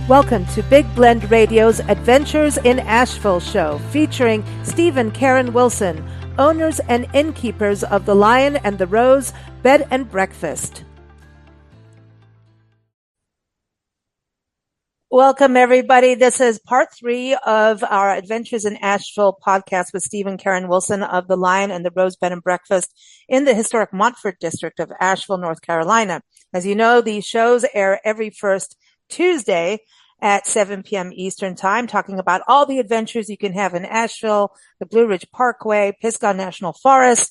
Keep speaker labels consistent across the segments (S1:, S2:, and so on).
S1: Welcome to Big Blend Radio's Adventures in Asheville show, featuring Steve and Karen Wilson, owners and innkeepers of the Lion and the Rose Bed and Breakfast. Welcome, everybody. This is part 3 of our Adventures in Asheville podcast with Steve and Karen Wilson of the Lion and the Rose Bed and Breakfast in the historic Montford district of Asheville, North Carolina. As you know, these shows air every first Tuesday at 7 p.m. Eastern Time, talking about all the adventures you can have in Asheville, the Blue Ridge Parkway, Pisgah National Forest,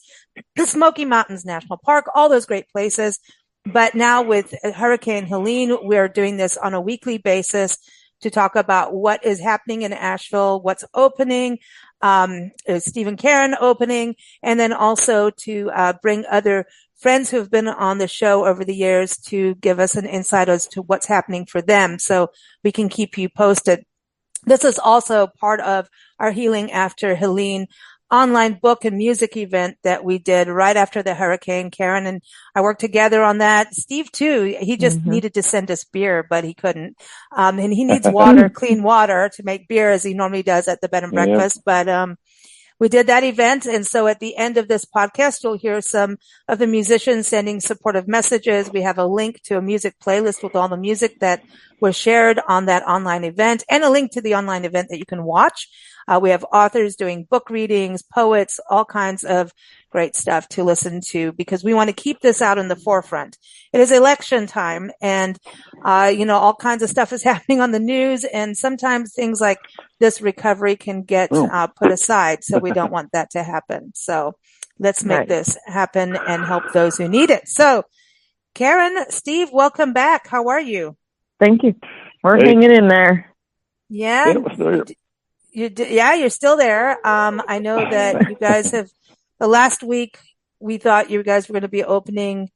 S1: the Smoky Mountains National Park, all those great places. But now with Hurricane Helene, we're doing this on a weekly basis to talk about what is happening in Asheville, what's opening, is Steve and Karen opening, and then also to bring other friends who have been on the show over the years to give us an insight as to what's happening for them so we can keep you posted. This is also part of our Healing After Helene online book and music event that we did right after the hurricane. Karen and I worked together on that. Steve too, he just needed to send us beer, but he couldn't. And he needs water, clean water to make beer as he normally does at the bed and breakfast. But, we did that event. And so at the end of this podcast, you'll hear some of the musicians sending supportive messages. We have a link to a music playlist with all the music that was shared on that online event and a link to the online event that you can watch. We have authors doing book readings, poets, all kinds of great stuff to listen to because we want to keep this out in the forefront. It is election time and, all kinds of stuff is happening on the news and sometimes things like this recovery can get put aside. So we don't want that to happen. So let's make this happen and help those who need it. So Karen, Steve, welcome back. How are you?
S2: Thank you. We're hanging in there.
S1: Yeah. You're still there. I know that you guys have, the last week we thought you guys were going to be opening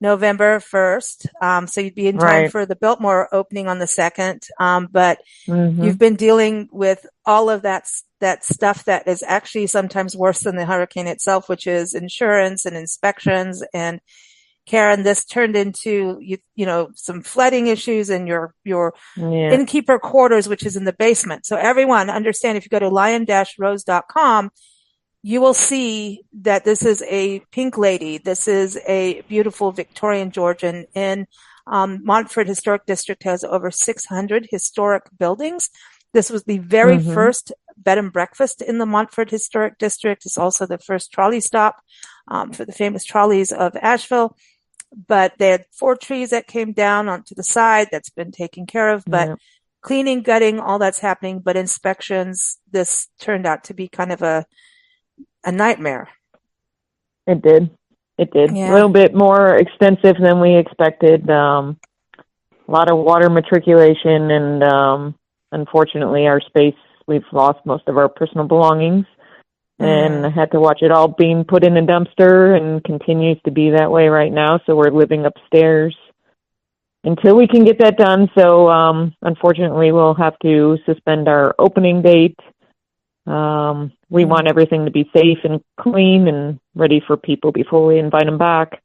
S1: November 1st. So you'd be in time for the Biltmore opening on the 2nd. But you've been dealing with all of that stuff that is actually sometimes worse than the hurricane itself, which is insurance and inspections. And Karen, this turned into, some flooding issues in your innkeeper quarters, which is in the basement. So everyone understand, if you go to lion-rose.com, you will see that this is a pink lady. This is a beautiful Victorian Georgian in Montford Historic District, has over 600 historic buildings. This was the very first bed and breakfast in the Montford Historic District. It's also the first trolley stop for the famous trolleys of Asheville. But they had 4 trees that came down onto the side that's been taken care of. But cleaning, gutting, all that's happening. But inspections, this turned out to be kind of a nightmare.
S2: It did. Yeah. A little bit more extensive than we expected. A lot of water matriculation and unfortunately our space, we've lost most of our personal belongings and I had to watch it all being put in a dumpster and continues to be that way right now. So we're living upstairs until we can get that done. So unfortunately we'll have to suspend our opening date. We want everything to be safe and clean and ready for people before we invite them back.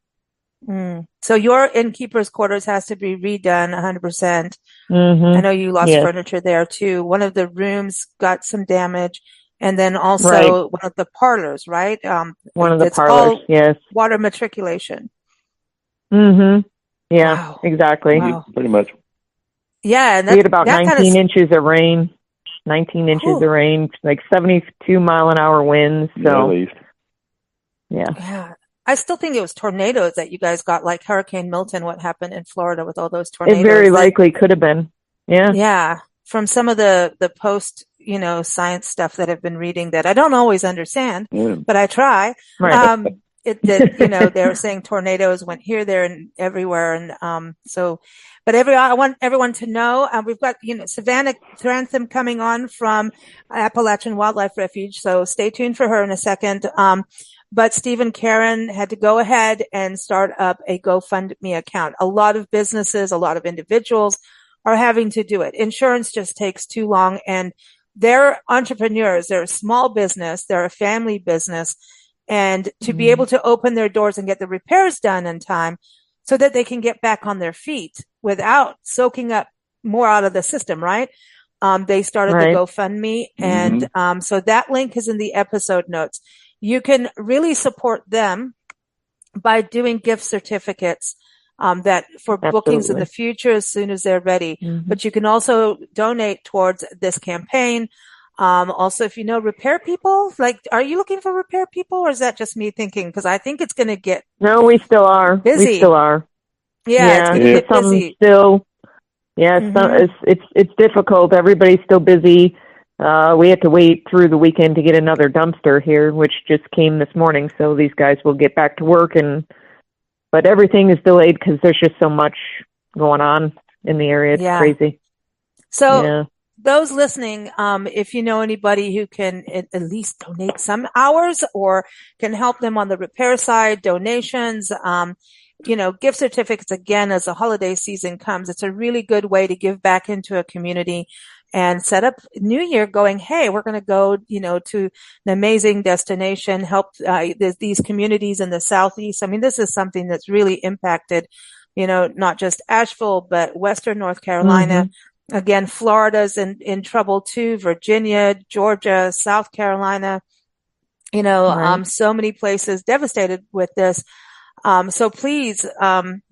S1: So your innkeeper's quarters has to be redone 100%. I know you lost furniture there too. One of the rooms got some damage, and then also one of the parlors, right?
S2: One of the parlors, yes.
S1: Water matriculation.
S2: Yeah, wow. Exactly.
S1: Wow.
S3: Pretty much.
S1: Yeah, and
S2: we had about 19 inches of rain. 19 inches of rain, like 72 mile an hour winds. So, yeah.
S1: I still think it was tornadoes that you guys got, like Hurricane Milton, what happened in Florida with all those tornadoes.
S2: It very likely could have been. Yeah.
S1: Yeah. From some of the post, science stuff that I've been reading that I don't always understand, but I try.
S2: Right.
S1: They were saying tornadoes went here, there, and everywhere. And, I want everyone to know, we've got, Savannah Thrantham coming on from Appalachian Wildlife Refuge. So stay tuned for her in a second. But Steve and Karen had to go ahead and start up a GoFundMe account. A lot of businesses, a lot of individuals are having to do it. Insurance just takes too long, and they're entrepreneurs. They're a small business. They're a family business. And to be able to open their doors and get the repairs done in time so that they can get back on their feet without soaking up more out of the system, right? They started the GoFundMe, and so that link is in the episode notes. You can really support them by doing gift certificates that for bookings in the future as soon as they're ready. But you can also donate towards this campaign. Also, if you know repair people, like, are you looking for repair people, or is that just me thinking? Because I think it's going to get
S2: we still are
S1: busy.
S2: We still are.
S1: Yeah, it's going to get busy.
S2: It's difficult. Everybody's still busy. We had to wait through the weekend to get another dumpster here, which just came this morning. So these guys will get back to work, but everything is delayed because there's just so much going on in the area. It's crazy.
S1: So those listening, if you know anybody who can at least donate some hours or can help them on the repair side, donations, gift certificates, again, as the holiday season comes, it's a really good way to give back into a community and set up New Year going, hey, we're going to go, to an amazing destination, help these communities in the Southeast. I mean, this is something that's really impacted, not just Asheville, but Western North Carolina. Again, Florida's in trouble too, Virginia, Georgia, South Carolina, so many places devastated with this. So please,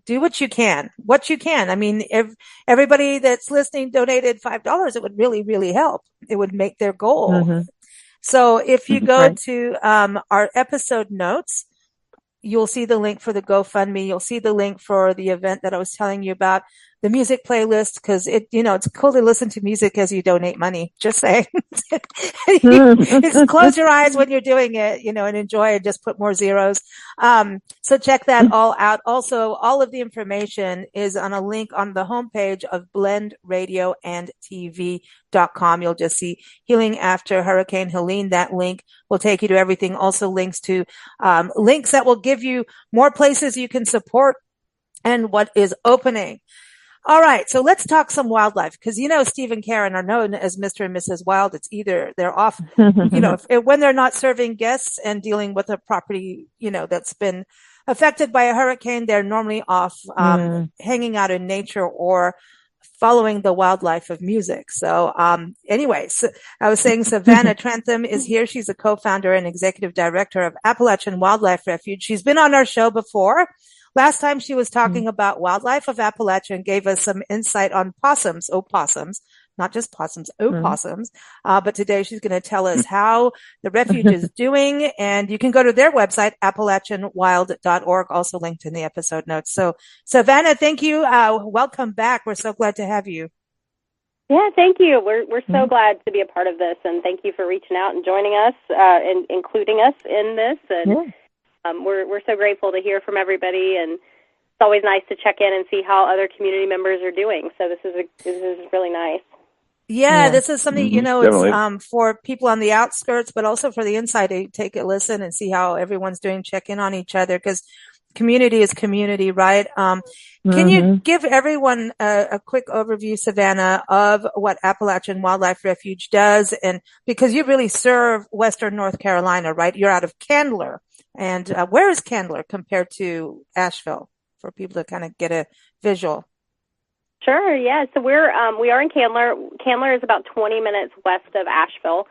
S1: do what you can. I mean, if everybody that's listening donated $5, it would really, really help. It would make their goal. So if you go to, our episode notes, you'll see the link for the GoFundMe. You'll see the link for the event that I was telling you about, the music playlist, because it's cool to listen to music as you donate money. Just saying. Just close your eyes when you're doing it, and enjoy, and just put more zeros. So check that all out. Also, all of the information is on a link on the homepage of blendradioandtv.com. You'll just see Healing After Hurricane Helene. That link will take you to everything. Also links to, links that will give you more places you can support and what is opening. All right. So let's talk some wildlife, because, Steve and Karen are known as Mr. and Mrs. Wild. It's either they're off, when they're not serving guests and dealing with a property, that's been affected by a hurricane, they're normally off, hanging out in nature or following the wildlife of music. So, anyways, I was saying Savannah Trentham is here. She's a co-founder and executive director of Appalachian Wildlife Refuge. She's been on our show before. Last time she was talking about wildlife of Appalachia and gave us some insight on opossums, not just possums, opossums. But today she's going to tell us how the refuge is doing. And you can go to their website, appalachianwild.org, also linked in the episode notes. So Savannah, thank you. Welcome back. We're so glad to have you.
S3: Yeah, thank you. We're so glad to be a part of this, and thank you for reaching out and joining us, and including us in this. And we're so grateful to hear from everybody, and it's always nice to check in and see how other community members are doing. So this is really nice.
S1: Yeah, this is something, it's for people on the outskirts, but also for the inside to take a listen and see how everyone's doing, check in on each other, because community is community, right? Can you give everyone a quick overview, Savannah, of what Appalachian Wildlife Refuge does? And because you really serve Western North Carolina, right? You're out of Candler. And where is Candler compared to Asheville, for people to kind of get a visual?
S3: Sure, yeah. So we are in Candler. Candler is about 20 minutes west of Asheville,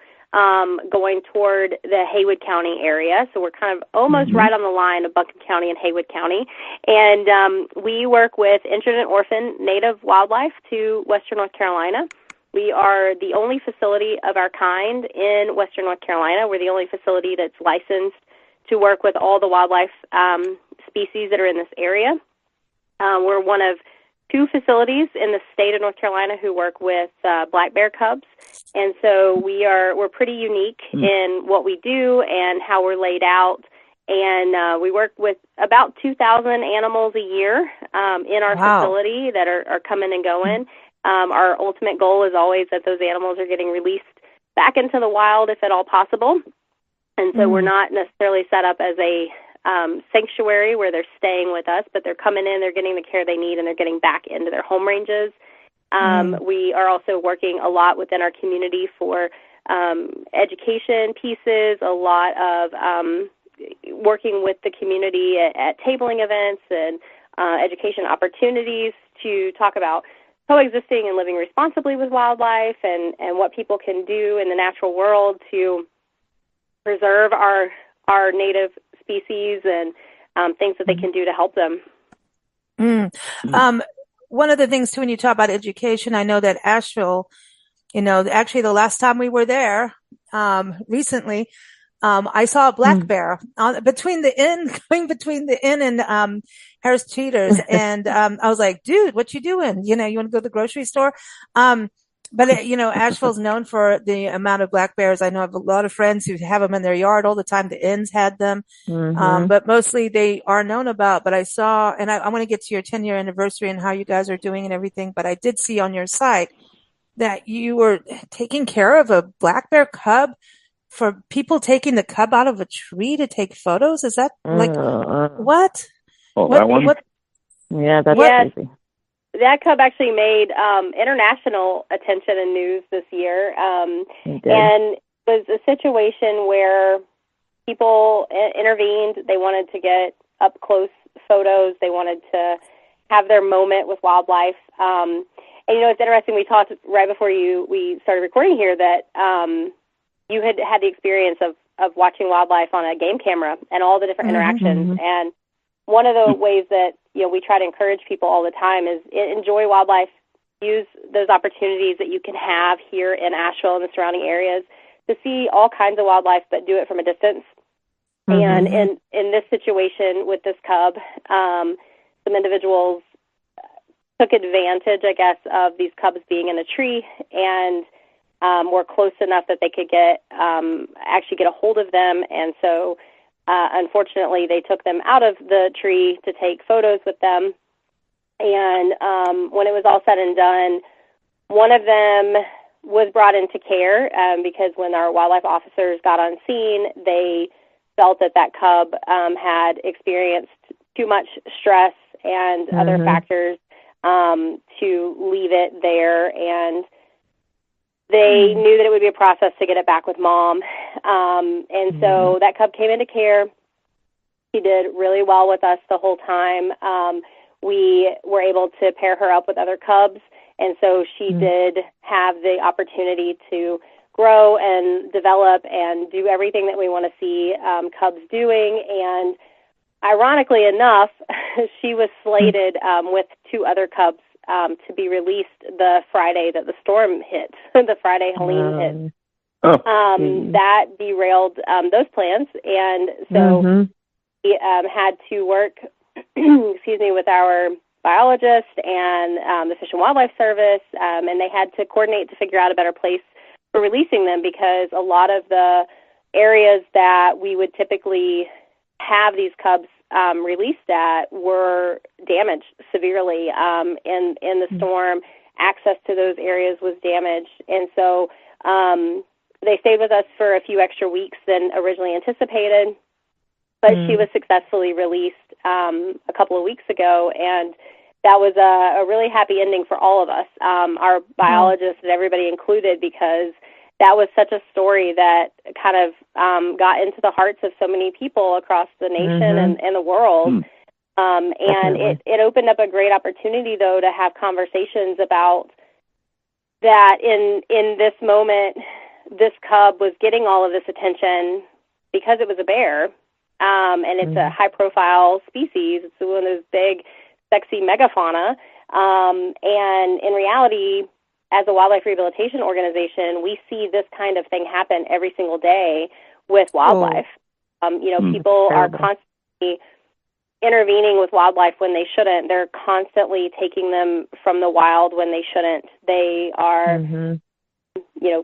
S3: going toward the Haywood County area. So we're kind of almost right on the line of Buncombe County and Haywood County. And we work with injured and orphaned native wildlife to Western North Carolina. We are the only facility of our kind in Western North Carolina. We're the only facility that's licensed to work with all the wildlife species that are in this area. We're one of two facilities in the state of North Carolina who work with black bear cubs, and so we're pretty unique in what we do and how we're laid out. And we work with about 2,000 animals a year in our facility that are coming and going. Our ultimate goal is always that those animals are getting released back into the wild if at all possible. And so we're not necessarily set up as a sanctuary where they're staying with us, but they're coming in, they're getting the care they need, and they're getting back into their home ranges. We are also working a lot within our community for education pieces, a lot of working with the community at tabling events and education opportunities to talk about coexisting and living responsibly with wildlife, and what people can do in the natural world to preserve our native species, and things that they can do to help them.
S1: One of the things too, when you talk about education, I know that Asheville, actually the last time we were there, recently, I saw a black bear going between the inn and Harris Teeter's, and I was like, dude, what you doing? You want to go to the grocery store? But Asheville's known for the amount of black bears. I know I have a lot of friends who have them in their yard all the time. The inns had them, but mostly they are known about. But I saw, and I want to get to your 10-year anniversary and how you guys are doing and everything. But I did see on your site that you were taking care of a black bear cub for people taking the cub out of a tree to take photos. Is that what?
S4: Oh, that one?
S2: Yeah, that's crazy.
S3: That cub actually made international attention and news this year, and was a situation where people intervened. They wanted to get up close photos. They wanted to have their moment with wildlife. And it's interesting. We talked right before we started recording here that you had the experience of watching wildlife on a game camera and all the different interactions. And one of the ways that we try to encourage people all the time is enjoy wildlife. Use those opportunities that you can have here in Asheville and the surrounding areas to see all kinds of wildlife, but do it from a distance. And in this situation with this cub, some individuals took advantage, I guess, of these cubs being in a tree, and were close enough that they could actually get a hold of them. And so unfortunately, they took them out of the tree to take photos with them. And when it was all said and done, one of them was brought into care because when our wildlife officers got on scene, they felt that cub had experienced too much stress and other factors to leave it there. And they knew that it would be a process to get it back with mom. And so that cub came into care. She did really well with us the whole time. We were able to pair her up with other cubs. And so she did have the opportunity to grow and develop and do everything that we want to see cubs doing. And ironically enough, she was slated with two other cubs to be released the Friday that the storm hit, the Friday Helene hit. That derailed those plans, and so we had to work, with our biologist and the Fish and Wildlife Service, and they had to coordinate to figure out a better place for releasing them, because a lot of the areas that we would typically have these cubs released at were damaged severely in the storm. Access to those areas was damaged, and so they stayed with us for a few extra weeks than originally anticipated. But she was successfully released a couple of weeks ago, and that was a really happy ending for all of us, our biologists and everybody included, because that was such a story that kind of got into the hearts of so many people across the nation and the world. And it opened up a great opportunity, though, to have conversations about that in this moment. This cub was getting all of this attention because it was a bear, and it's a high-profile species. It's one of those big, sexy megafauna. And in reality, as a wildlife rehabilitation organization, we see this kind of thing happen every single day with wildlife. People are constantly intervening with wildlife when they shouldn't. They're constantly taking them from the wild when they shouldn't. They are,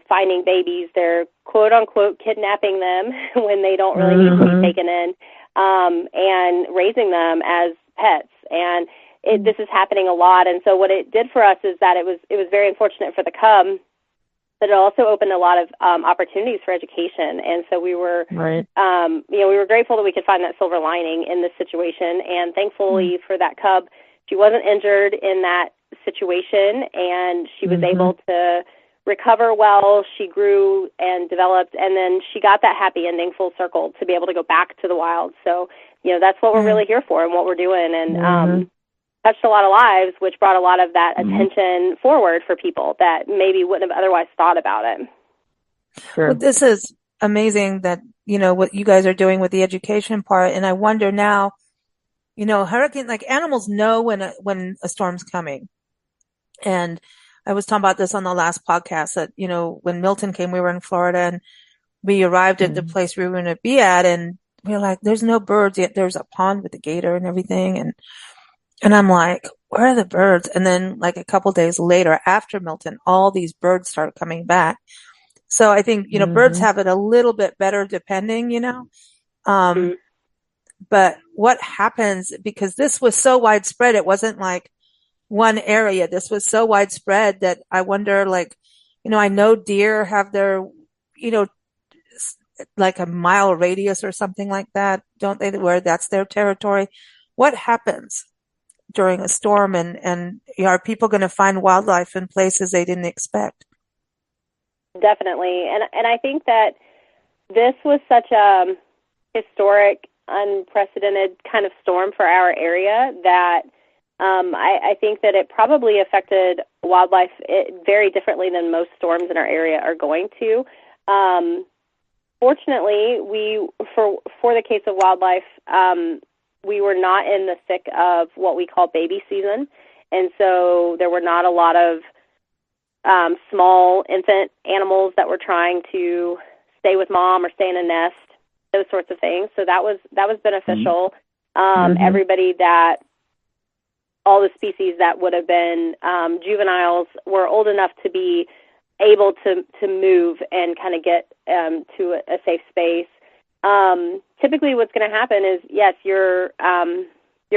S3: finding babies. They're quote-unquote kidnapping them when they don't really need to be taken in, and raising them as pets. And this is happening a lot. And so what it did for us is that it was very unfortunate for the cub, but it also opened a lot of opportunities for education. And so we were, we were grateful that we could find that silver lining in this situation. And thankfully for that cub, she wasn't injured in that situation, and she was able to recover well. She grew and developed, and then she got that happy ending full circle to be able to go back to the wild. So, that's what we're really here for and what we're doing. And touched a lot of lives, which brought a lot of that attention forward for people that maybe wouldn't have otherwise thought about it.
S2: Sure.
S1: Well, this is amazing that, what you guys are doing with the education part. And I wonder now, hurricane, like animals know when a storm's coming. And I was talking about this on the last podcast that, when Milton came, we were in Florida and we arrived at the place we were going to be at, and we were like, there's no birds yet. There's a pond with a gator and everything. And I'm like, where are the birds? And then like a couple days later after Milton, all these birds started coming back. So I think, birds have it a little bit better depending, but what happens, because this was so widespread, it wasn't like one area. This was so widespread that I wonder, like, I know deer have their, like a mile radius or something like that, don't they, where that's their territory. What happens during a storm, and are people going to find wildlife in places they didn't expect?
S3: Definitely. And I think that this was such a historic, unprecedented kind of storm for our area that I think that it probably affected wildlife very differently than most storms in our area are going to. Fortunately, for the case of wildlife, we were not in the thick of what we call baby season, and so there were not a lot of small infant animals that were trying to stay with mom or stay in a nest, those sorts of things. So that was beneficial. Everybody all the species that would have been juveniles were old enough to be able to move and kind of get to a safe space. Typically what's going to happen is, yes, your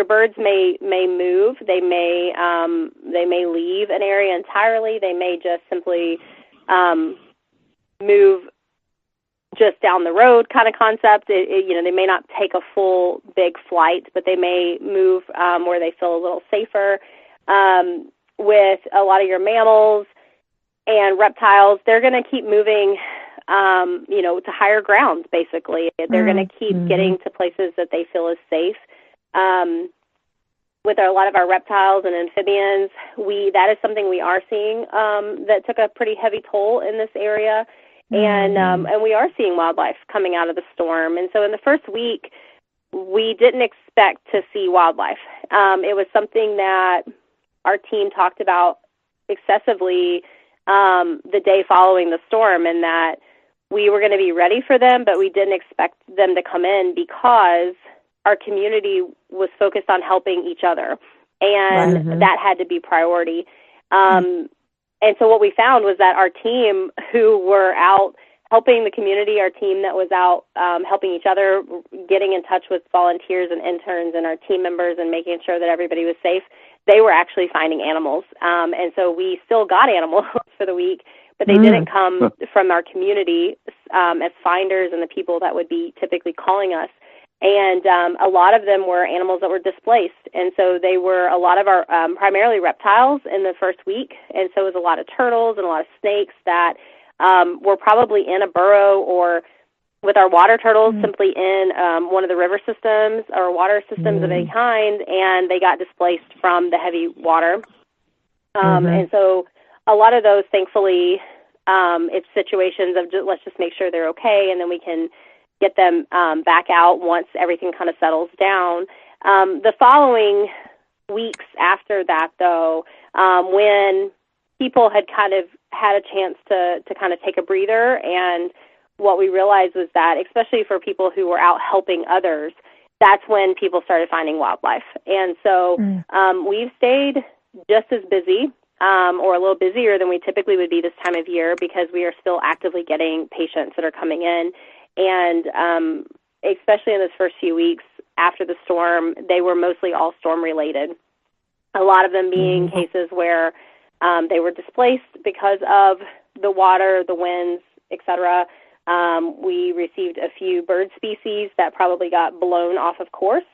S3: birds may move. They may leave an area entirely. They may just simply move just down the road kind of concept. They may not take a full big flight, but they may move where they feel a little safer. With a lot of your mammals and reptiles, they're going to keep moving, to higher grounds, basically. They're going to keep getting to places that they feel is safe. With a lot of our reptiles and amphibians, that is something we are seeing that took a pretty heavy toll in this area. And we are seeing wildlife coming out of the storm. And so in the first week, we didn't expect to see wildlife. It was something that our team talked about excessively the day following the storm, and that we were going to be ready for them, but we didn't expect them to come in because our community was focused on helping each other, and that had to be priority. And so what we found was that our team who were out helping the community, our team that was out helping each other, getting in touch with volunteers and interns and our team members and making sure that everybody was safe, they were actually finding animals. And so we still got animals for the week, but they didn't come from our community as finders and the people that would be typically calling us. And a lot of them were animals that were displaced. And so they were a lot of our primarily reptiles in the first week. And so it was a lot of turtles and a lot of snakes that were probably in a burrow, or with our water turtles simply in one of the river systems or water systems of any kind, and they got displaced from the heavy water. And so a lot of those, thankfully, it's situations of let's just make sure they're okay, and then we can get them back out once everything kind of settles down. The following weeks after that, though, when people had kind of had a chance to kind of take a breather, and what we realized was that, especially for people who were out helping others, that's when people started finding wildlife. And so we've stayed just as busy or a little busier than we typically would be this time of year, because we are still actively getting patients that are coming in. And especially in those first few weeks after the storm, they were mostly all storm-related. A lot of them being cases where they were displaced because of the water, the winds, etc. We received a few bird species that probably got blown off of course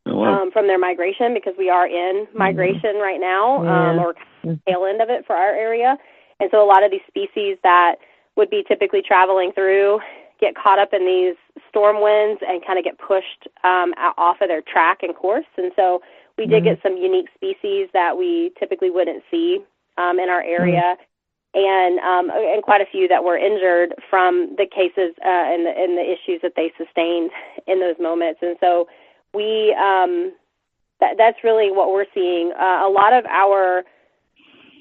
S3: from their migration, because we are in migration right now, or tail end of it for our area. And so a lot of these species that would be typically traveling through get caught up in these storm winds and kind of get pushed off of their track and course. And so we did get some unique species that we typically wouldn't see in our area, and quite a few that were injured from the cases and the issues that they sustained in those moments. And so we that's really what we're seeing. A lot of our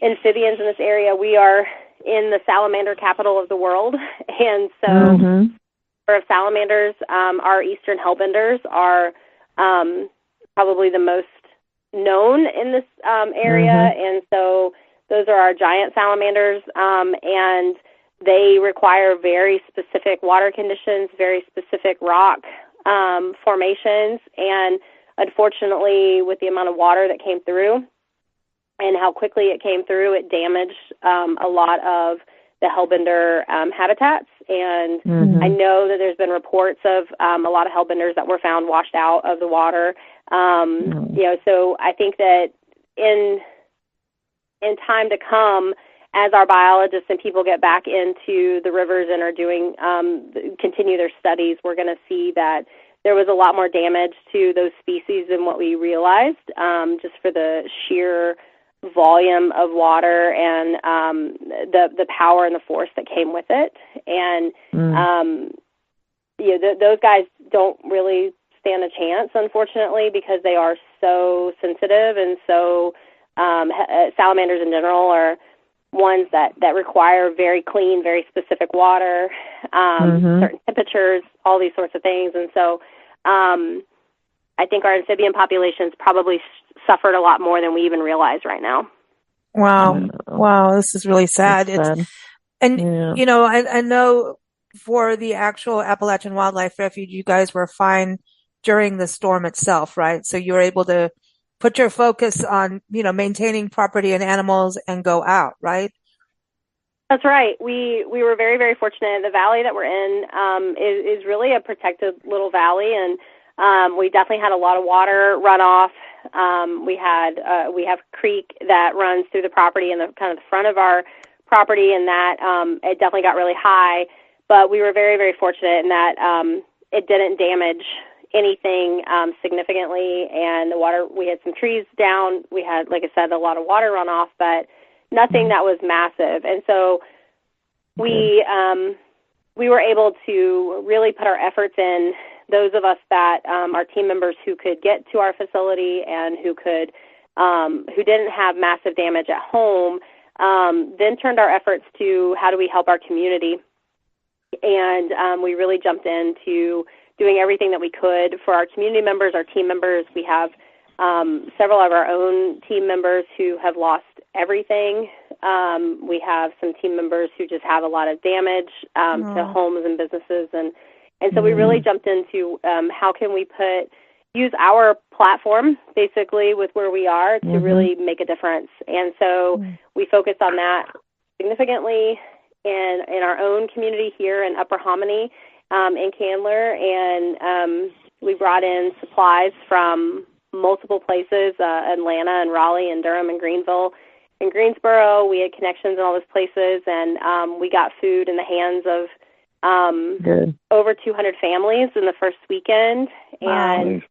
S3: amphibians in this area, we are in the salamander capital of the world, and so for salamanders, our eastern hellbenders are probably the most known in this area, and so those are our giant salamanders, and they require very specific water conditions, very specific rock formations, and unfortunately, with the amount of water that came through and how quickly it came through, it damaged a lot of the hellbender habitats. And I know that there's been reports of a lot of hellbenders that were found washed out of the water. So I think that in time to come, as our biologists and people get back into the rivers and are doing continue their studies, we're going to see that there was a lot more damage to those species than what we realized, just for the sheer volume of water and the power and the force that came with it. And those guys don't really stand a chance, unfortunately, because they are so sensitive, and so salamanders in general are ones that require very clean, very specific water, certain temperatures, all these sorts of things. And so I think our amphibian populations probably suffered a lot more than we even realize right now.
S1: Wow, this is really sad. I know for the actual Appalachian Wildlife Refuge, you guys were fine during the storm itself, right? So you were able to put your focus on, maintaining property and animals and go out, right?
S3: That's right. We were very, very fortunate. The valley that we're in is really a protected little valley, and we definitely had a lot of water runoff. We have a creek that runs through the property in the kind of the front of our property, and that it definitely got really high. But we were very, very fortunate in that it didn't damage anything significantly, and the water, we had some trees down. We had, like I said, a lot of water runoff, but nothing that was massive. And so we were able to really put our efforts in. Those of us that are team members who could get to our facility and who didn't have massive damage at home, then turned our efforts to how do we help our community. And we really jumped into doing everything that we could for our community members, our team members. We have several of our own team members who have lost everything. We have some team members who just have a lot of damage to homes and businesses, and so we really jumped into how can we use our platform basically with where we are to really make a difference. And so we focused on that significantly in our own community here in Upper Hominy in Candler, and we brought in supplies from multiple places, Atlanta and Raleigh and Durham and Greenville and Greensboro. We had connections in all those places, and we got food in the hands of over 200 families in the first weekend, and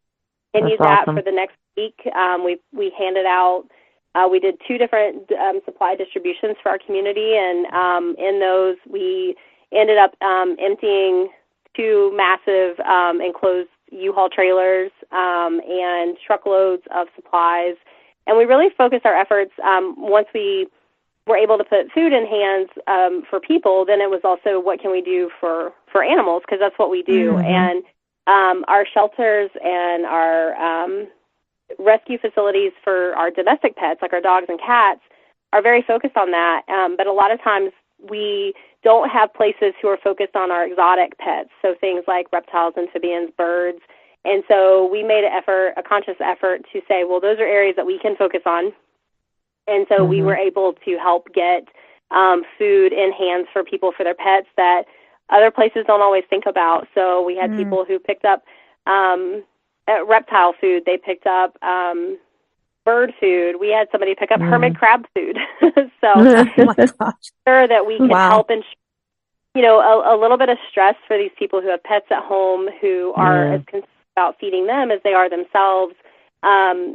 S3: continued that for the next week. We handed out, we did 2 different supply distributions for our community, and in those we ended up emptying 2 massive enclosed U-Haul trailers and truckloads of supplies. And we really focused our efforts, once we were able to put food in hands for people, then it was also what can we do for animals, because that's what we do. And our shelters and our rescue facilities for our domestic pets, like our dogs and cats, are very focused on that. But a lot of times we don't have places who are focused on our exotic pets, so things like reptiles, amphibians, birds. And so we made a conscious effort to say, well, those are areas that we can focus on. And so we were able to help get food in hands for people for their pets that other places don't always think about. So we had people who picked up reptile food. They picked up bird food. We had somebody pick up hermit crab food. So sure that we can help and a little bit of stress for these people who have pets at home who are as concerned about feeding them as they are themselves.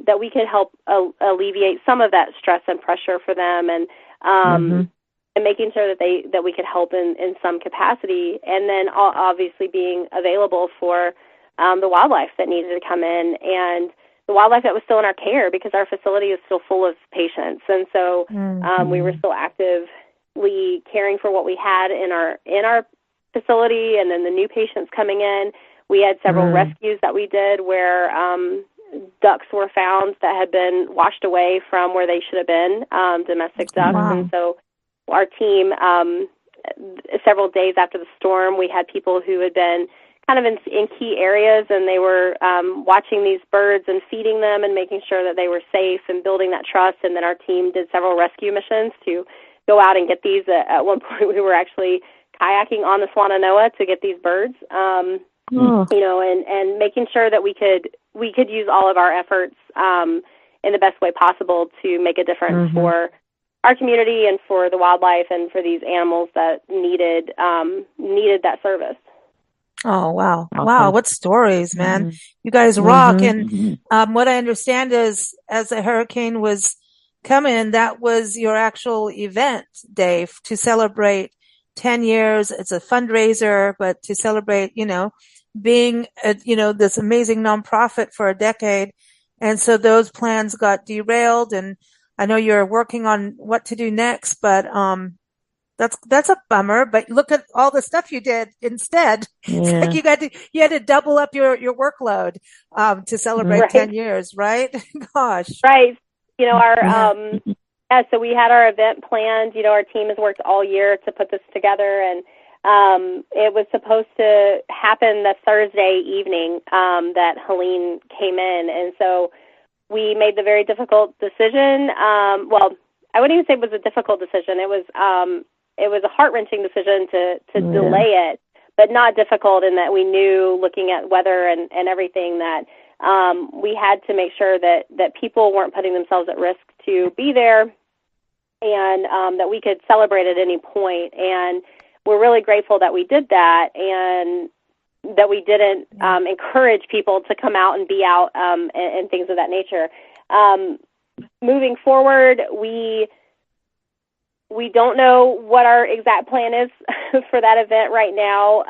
S3: that we could help alleviate some of that stress and pressure for them, and making sure that we could help in some capacity, and then obviously being available for the wildlife that needed to come in, and the wildlife that was still in our care, because our facility is still full of patients, and so we were still actively caring for what we had in our facility, and then the new patients coming in. We had several rescues that we did where ducks were found that had been washed away from where they should have been, domestic ducks. Wow. And so our team, several days after the storm, we had people who had been kind of in key areas, and they were watching these birds and feeding them and making sure that they were safe and building that trust. And then our team did several rescue missions to go out and get these. At one point, we were actually kayaking on the Swannanoa to get these birds, and making sure that we could use all of our efforts in the best way possible to make a difference for our community and for the wildlife and for these animals that needed that service.
S1: Oh, wow. Awesome. Wow. What stories, man. You guys rock. And what I understand is, as the hurricane was coming, that was your actual event, Dave, to celebrate 10 years. It's a fundraiser, but to celebrate, being, this amazing nonprofit for a decade. And so those plans got derailed, and I know you're working on what to do next, but, that's a bummer, but look at all the stuff you did instead. Yeah. It's like you had to double up your workload, to celebrate 10 years, right? Gosh.
S3: Right. So we had our event planned. Our team has worked all year to put this together, and it was supposed to happen the Thursday evening that Helene came in, and so we made the very difficult decision. Well, I wouldn't even say it was a difficult decision. It was a heart-wrenching decision to delay it, but not difficult in that we knew, looking at weather and everything, that we had to make sure that people weren't putting themselves at risk to be there, and that we could celebrate at any point. And we're really grateful that we did that, and that we didn't encourage people to come out and be out and things of that nature. Moving forward, we don't know what our exact plan is for that event right now.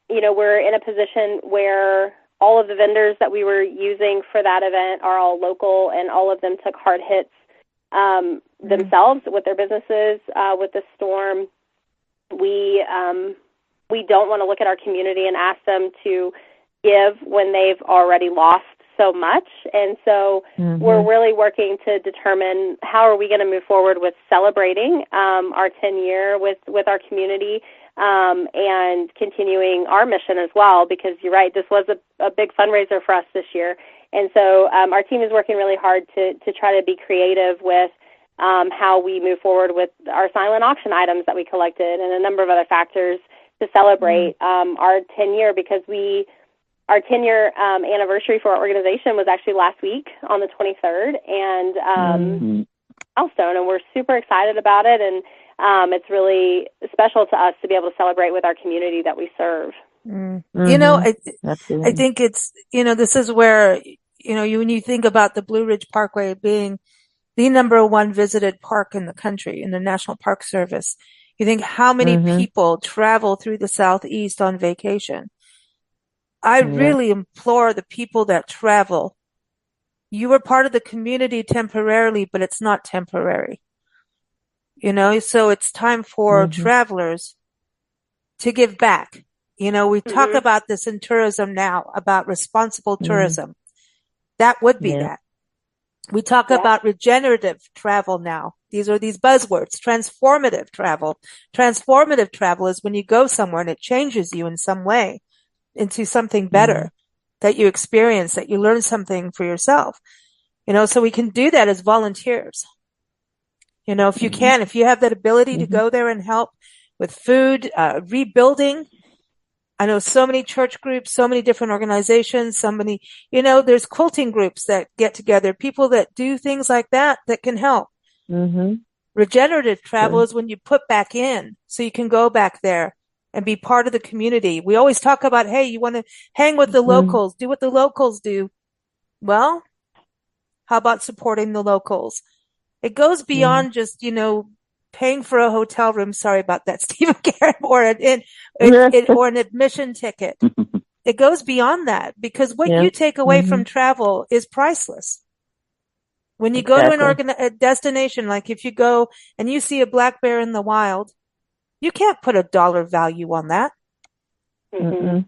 S3: We're in a position where all of the vendors that we were using for that event are all local, and all of them took hard hits themselves with their businesses with the storm. We don't want to look at our community and ask them to give when they've already lost so much, and so we're really working to determine how are we going to move forward with celebrating our 10-year with our community, and continuing our mission as well, because you're right, this was a big fundraiser for us this year, and so our team is working really hard to try to be creative with how we move forward with our silent auction items that we collected, and a number of other factors to celebrate our 10-year, because our 10-year anniversary for our organization was actually last week on the 23rd, and milestone, and we're super excited about it, and it's really special to us to be able to celebrate with our community that we serve.
S1: I think it's, this is where, when you think about the Blue Ridge Parkway being the number one visited park in the country in the National Park Service, you think how many people travel through the Southeast on vacation. I really implore the people that travel, you were part of the community temporarily, but it's not temporary. So it's time for travelers to give back. We talk about this in tourism now, about responsible tourism. That would be that. We talk about regenerative travel now. These are these buzzwords. Transformative travel. Transformative travel is when you go somewhere and it changes you in some way into something better that you experience, that you learn something for yourself. So we can do that as volunteers. If you can, if you have that ability to go there and help with food, rebuilding. I know so many church groups, so many different organizations, there's quilting groups that get together, people that do things like that can help. Regenerative travel is when you put back in so you can go back there and be part of the community. We always talk about, hey, you want to hang with the locals, do what the locals do. Well, How about supporting the locals? It goes beyond just, paying for a hotel room. Sorry about that, Stephen Karen, or an admission ticket. It goes beyond that, because what you take away from travel is priceless. When you go to a destination, like if you go and you see a black bear in the wild, you can't put a dollar value on that.
S2: Mm-hmm.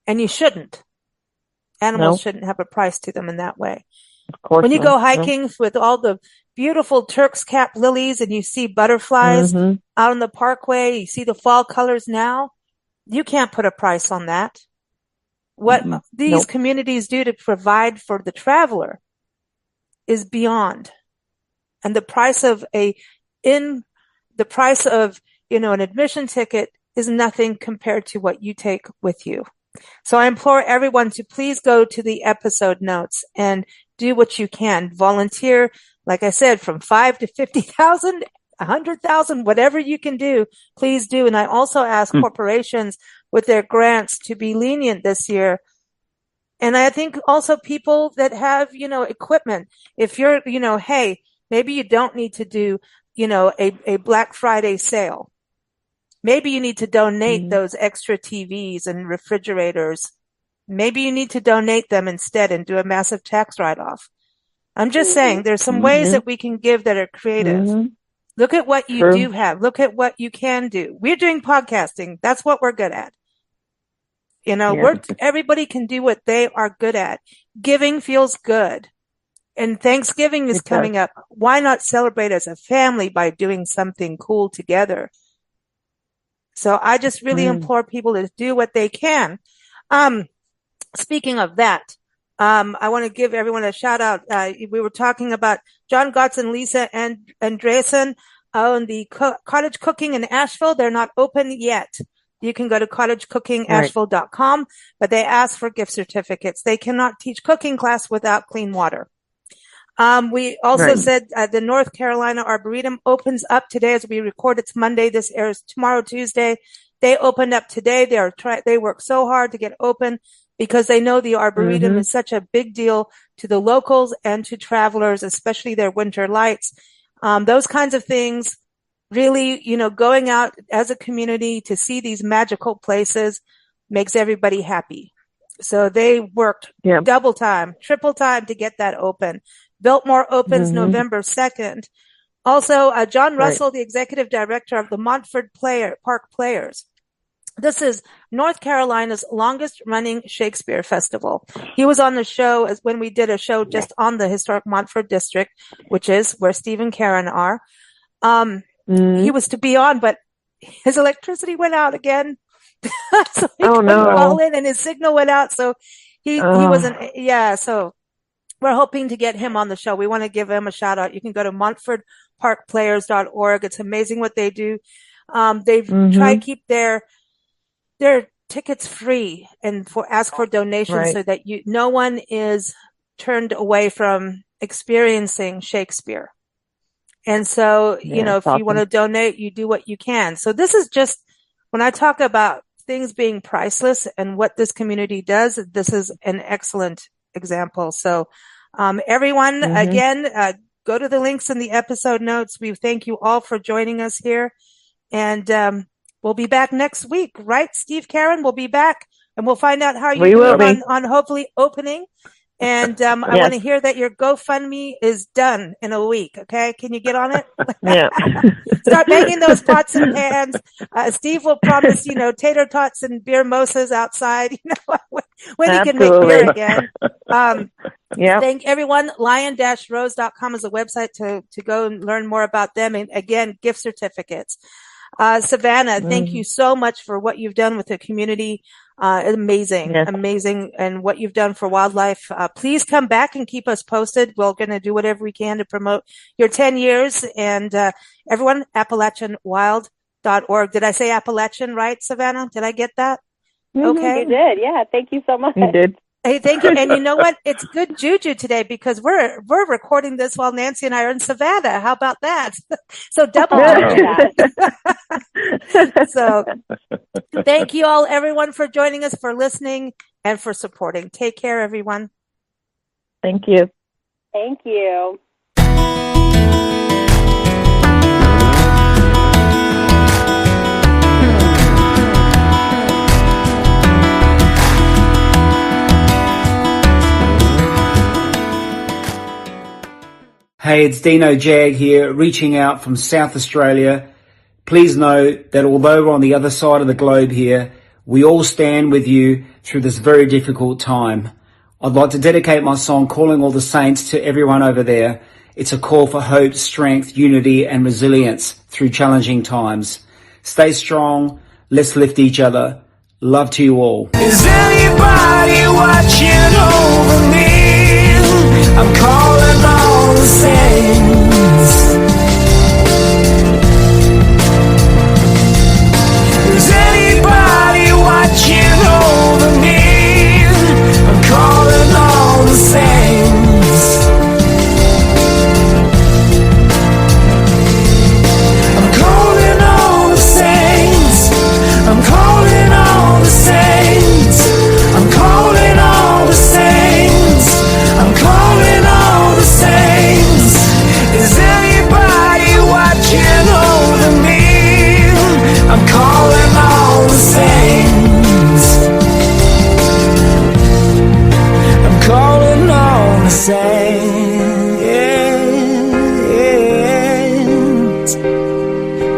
S1: And you shouldn't. Animals shouldn't have a price to them in that way.
S2: Of course
S1: when you go hiking with all the beautiful Turk's cap lilies and you see butterflies out on the parkway, you see the fall colors now, you can't put a price on that. What these communities do to provide for the traveler is beyond. And the price of an admission ticket is nothing compared to what you take with you. So I implore everyone to please go to the episode notes and do what you can. Volunteer, like I said, from 5 to 50,000, 100,000, whatever you can do, please do. And I also ask corporations with their grants to be lenient this year. And I think also people that have, equipment, if you're, hey, maybe you don't need to do, a Black Friday sale. Maybe you need to donate those extra TVs and refrigerators. Maybe you need to donate them instead and do a massive tax write-off. I'm just saying there's some ways that we can give that are creative. Look at what you do have. Look at what you can do. We're doing podcasting. That's what we're good at. Everybody can do what they are good at. Giving feels good. And Thanksgiving is coming up. Why not celebrate as a family by doing something cool together? So I just really implore people to do what they can. Speaking of that, I want to give everyone a shout out. We were talking about John Gotts and Lisa Andreessen on the cottage cooking in Asheville. They're not open yet. You can go to cottagecookingasheville.com, but they ask for gift certificates. They cannot teach cooking class without clean water. We also said the North Carolina Arboretum opens up today as we record. It's Monday. This airs tomorrow, Tuesday. They opened up today. They work so hard to get open because they know the Arboretum is such a big deal to the locals and to travelers, especially their winter lights. Those kinds of things really, going out as a community to see these magical places makes everybody happy. So they worked double time, triple time to get that open. Biltmore opens November 2nd. Also, John Russell, the executive director of the Montford Park Players. This is North Carolina's longest running Shakespeare festival. He was on the show when we did a show just on the historic Montford district, which is where Steve and Karen are. He was to be on, but his electricity went out again. So he couldn't call in and his signal went out. So he wasn't, so we're hoping to get him on the show. We want to give him a shout out. You can go to montfordparkplayers.org. It's amazing what they do. They've tried to keep their tickets free and ask for donations so that no one is turned away from experiencing Shakespeare. And so, if you want to donate, you do what you can. So this is just, when I talk about things being priceless and what this community does, this is an excellent example. So, everyone, again, go to the links in the episode notes. We thank you all for joining us here. And, we'll be back next week, right? Steve, Karen, we'll be back and we'll find out how you're doing on hopefully opening. And, I want to hear that your GoFundMe is done in a week. Okay. Can you get on it? Start making those pots and pans. Steve will promise, tater tots and beer mosas outside, when he can make beer again. Thank everyone. lion-rose.com is a website to go and learn more about them. And again, gift certificates. Savannah, thank you so much for what you've done with the community. Amazing. And what you've done for wildlife. Please come back and keep us posted. We're going to do whatever we can to promote your 10 years. And, everyone, AppalachianWild.org. Did I say Appalachian right, Savannah? Did I get that? Okay.
S3: You did. Yeah. Thank you so much.
S2: You did.
S1: Hey, thank you. And you know what? It's good juju today because we're recording this while Nancy and I are in Savannah. How about that? So double juju. So thank you all, everyone, for joining us, for listening, and for supporting. Take care, everyone.
S2: Thank you.
S3: Thank you.
S4: Hey, it's Dino Jag here, reaching out from South Australia. Please note that although we're on the other side of the globe here, we all stand with you through this very difficult time. I'd like to dedicate my song, Calling All the Saints, to everyone over there. It's a call for hope, strength, unity, and resilience through challenging times. Stay strong. Let's lift each other. Love to you all.
S5: Is anybody watching over me? I'm calling all the saints. Is anybody watching over me? I'm calling all the saints. I'm calling all the saints. I'm calling all the saints. I'm calling all the saints. I'm calling all the saints. Is anybody watching over me? I'm calling all the saints. I'm calling all the saints.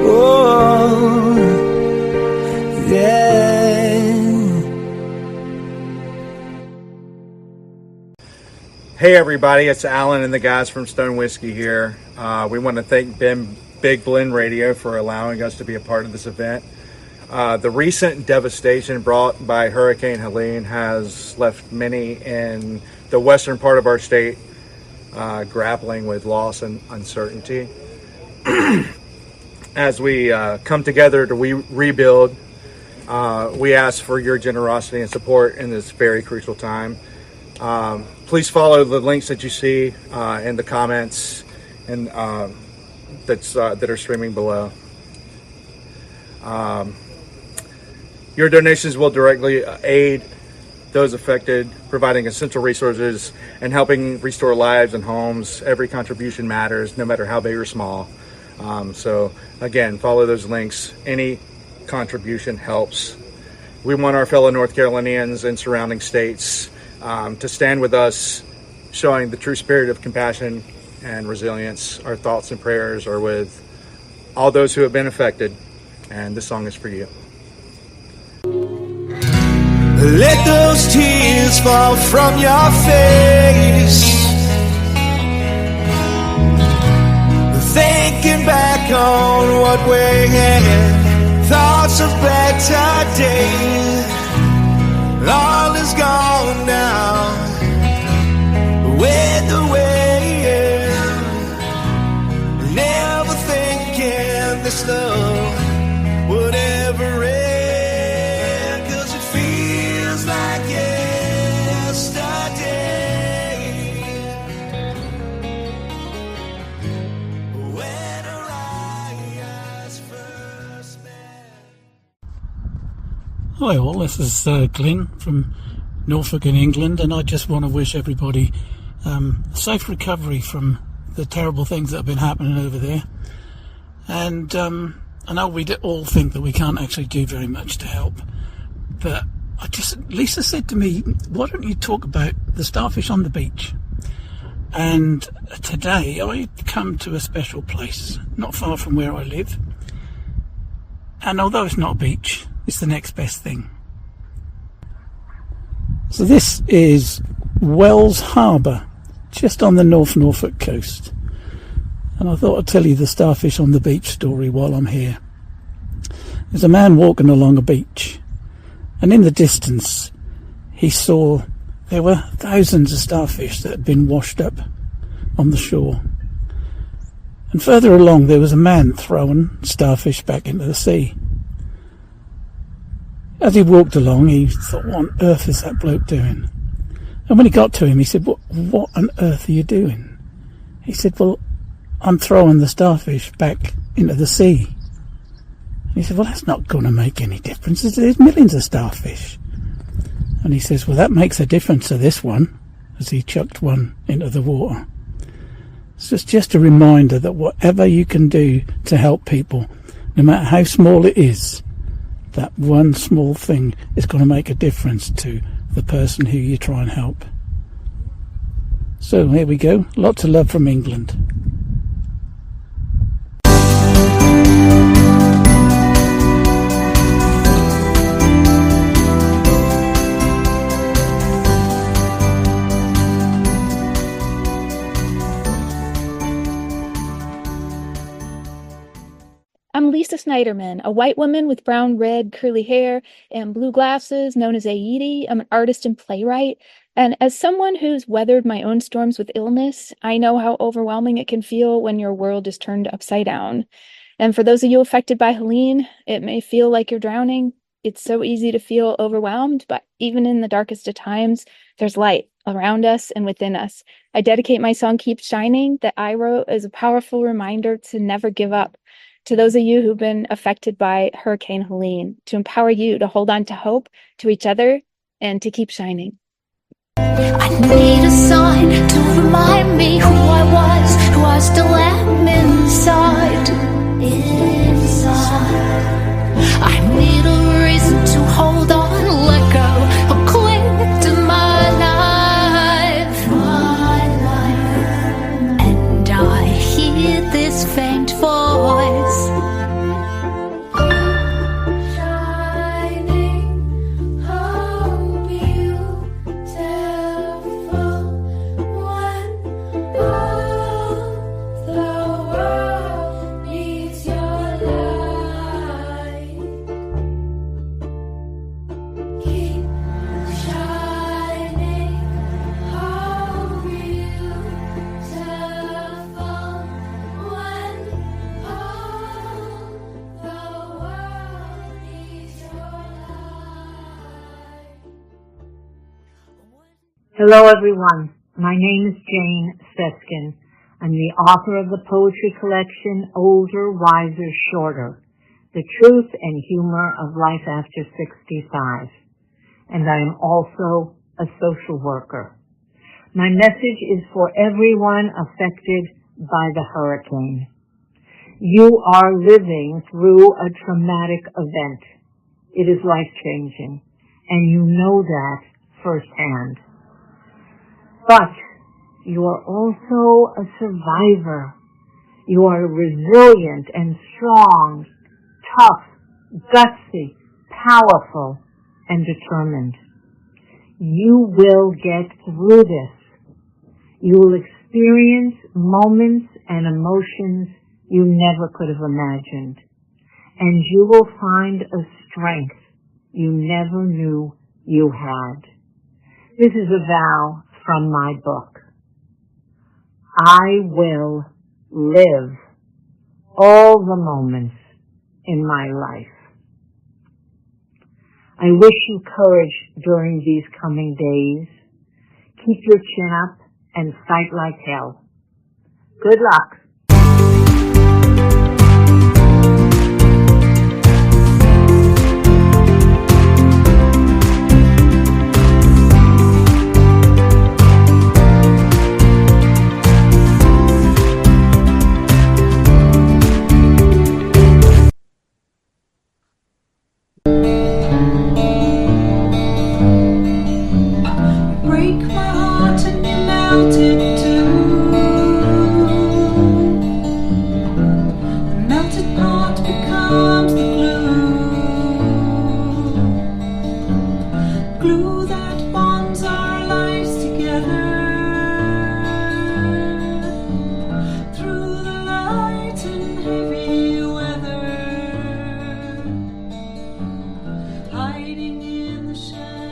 S5: Oh, yeah.
S6: Hey everybody, it's Alan and the guys from Stone Whiskey here. We want to thank Big Blend Radio for allowing us to be a part of this event. The recent devastation brought by Hurricane Helene has left many in the western part of our state grappling with loss and uncertainty. As we come together to rebuild, we ask for your generosity and support in this very crucial time. Please follow the links that you see in the comments and that are streaming below. Your donations will directly aid those affected, providing essential resources and helping restore lives and homes. Every contribution matters, no matter how big or small. So again, follow those links. Any contribution helps. We want our fellow North Carolinians and surrounding states to stand with us, showing the true spirit of compassion and resilience. Our thoughts and prayers are with all those who have been affected, and this song is for you.
S5: Let those tears fall from your face, thinking back on what we had, thoughts of better days. All is gone now, with the wind. Never thinking this love would ever end, 'cause it feels like yesterday when our eyes first met.
S7: Hi all, this is Glenn from Norfolk in England, and I just want to wish everybody safe recovery from the terrible things that have been happening over there. And I know we all think that we can't actually do very much to help, but Lisa said to me, why don't you talk about the starfish on the beach? And today I come to a special place not far from where I live, and although it's not a beach, it's the next best thing. So this is Wells Harbour, just on the North Norfolk coast. And I thought I'd tell you the starfish on the beach story while I'm here. There's a man walking along a beach, and in the distance he saw there were thousands of starfish that had been washed up on the shore. And further along there was a man throwing starfish back into the sea. As he walked along, he thought, what on earth is that bloke doing? And when he got to him, he said, what on earth are you doing? He said, well, I'm throwing the starfish back into the sea. And he said, well, that's not going to make any difference. There's millions of starfish. And he says, well, that makes a difference to this one, as he chucked one into the water. So it's just a reminder that whatever you can do to help people, no matter how small it is, that one small thing is going to make a difference to the person who you try and help. So here we go. Lots of love from England.
S8: I'm Lisa Snyderman, a white woman with brown, red, curly hair and blue glasses, known as Aidi. I'm an artist and playwright. And as someone who's weathered my own storms with illness, I know how overwhelming it can feel when your world is turned upside down. And for those of you affected by Helene, it may feel like you're drowning. It's so easy to feel overwhelmed, but even in the darkest of times, there's light around us and within us. I dedicate my song, Keep Shining, that I wrote as a powerful reminder to never give up. To those of you who've been affected by Hurricane Helene, to empower you to hold on to hope, to each other, and to keep shining.
S9: I need a sign to remind me who I was, who I still am inside. I need a reason to hold on, let go, or cling to my life. And I hear this faint voice.
S10: Hello everyone, my name is Jane Seskin. I'm the author of the poetry collection Older, Wiser, Shorter, The Truth and Humor of Life After 65. And I am also a social worker. My message is for everyone affected by the hurricane. You are living through a traumatic event. It is life-changing, and you know that firsthand. But you are also a survivor. You are resilient and strong, tough, gutsy, powerful, and determined. You will get through this. You will experience moments and emotions you never could have imagined. And you will find a strength you never knew you had. This is a vow from my book. I will live all the moments in my life. I wish you courage during these coming days. Keep your chin up and fight like hell. Good luck.
S11: Hiding in the shadows.